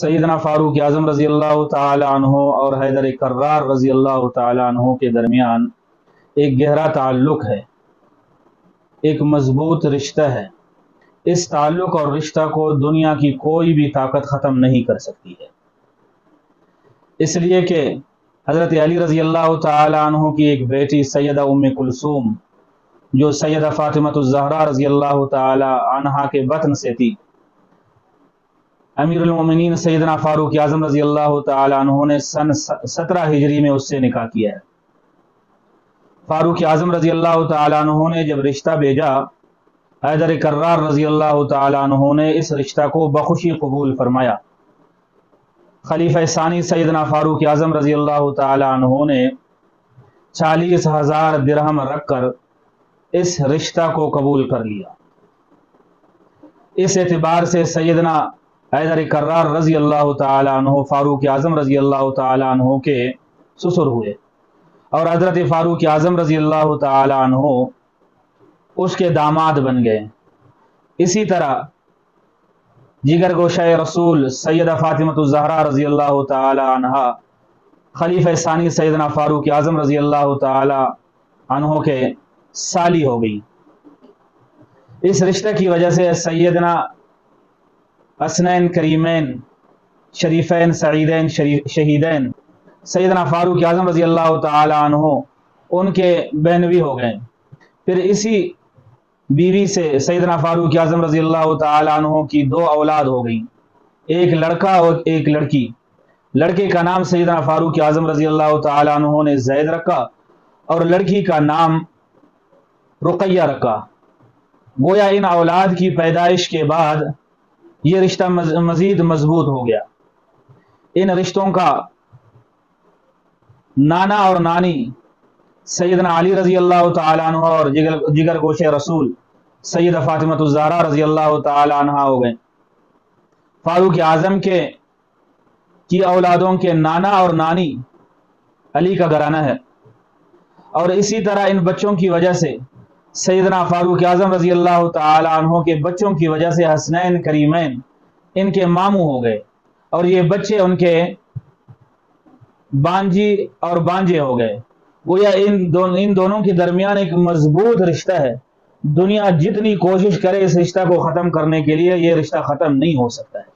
سیدنا فاروق اعظم رضی اللہ تعالی عنہ اور حیدر کرار رضی اللہ تعالی عنہ کے درمیان ایک گہرا تعلق ہے، ایک مضبوط رشتہ ہے۔ اس تعلق اور رشتہ کو دنیا کی کوئی بھی طاقت ختم نہیں کر سکتی ہے، اس لیے کہ حضرت علی رضی اللہ تعالی عنہ کی ایک بیٹی سیدہ ام کلثوم جو سیدہ فاطمہ الزہرا رضی اللہ تعالی عنہا کے بطن سے تھی، امیر المومنین سیدنا فاروق اعظم رضی اللہ تعالی عنہ نے سن 17 ہجری میں اس سے نکاح کیا ہے۔ فاروق اعظم رضی اللہ تعالی عنہ نے جب رشتہ بھیجا، حیدر کرار رضی اللہ تعالی عنہ نے اس رشتہ کو بخوشی قبول فرمایا۔ خلیفہ ثانی سیدنا فاروق اعظم رضی اللہ تعالی عنہ نے 40,000 درہم رکھ کر اس رشتہ کو قبول کر لیا۔ اس اعتبار سے سیدنا حیدر کرار رضی اللہ تعالی عنہ فاروق اعظم رضی اللہ تعالی عنہ کے سسر ہوئے، اور حضرت فاروق اعظم رضی اللہ تعالی عنہ اس کے داماد بن گئے۔ اسی طرح جگر گوشہ رسول سیدہ فاطمہ الزہرا رضی اللہ تعالی عنہ خلیفہ ثانی سیدنا فاروق اعظم رضی اللہ تعالی عنہ کے سالی ہو گئی۔ اس رشتہ کی وجہ سے سیدنا حسنین کریمین شریفین سعیدین شہیدین سیدنا فاروق اعظم رضی اللہ تعالی عنہ ان کے بہنوی ہو گئے۔ پھر اسی بیوی سے سیدنا فاروق اعظم رضی اللہ تعالی عنہ کی 2 اولاد ہو گئیں، ایک لڑکا اور ایک لڑکی۔ لڑکے کا نام سیدنا فاروق اعظم رضی اللہ تعالی عنہ نے زید رکھا اور لڑکی کا نام رقیہ رکھا۔ گویا ان اولاد کی پیدائش کے بعد یہ رشتہ مزید مضبوط ہو گیا۔ ان رشتوں کا نانا اور نانی سیدنا علی رضی اللہ تعالی عنہ اور جگر گوشہ رسول سیدہ فاطمہ الزہرا رضی اللہ تعالی عنہ ہو گئے۔ فاروق اعظم کی اولادوں کے نانا اور نانی علی کا گھرانہ ہے، اور اسی طرح ان بچوں کی وجہ سے سیدنا فاروق اعظم رضی اللہ تعالی عنہ کے بچوں کی وجہ سے حسنین کریمین ان کے ماموں ہو گئے، اور یہ بچے ان کے بانجی اور بانجے ہو گئے۔ گویا ان دونوں کے درمیان ایک مضبوط رشتہ ہے۔ دنیا جتنی کوشش کرے اس رشتہ کو ختم کرنے کے لیے، یہ رشتہ ختم نہیں ہو سکتا ہے۔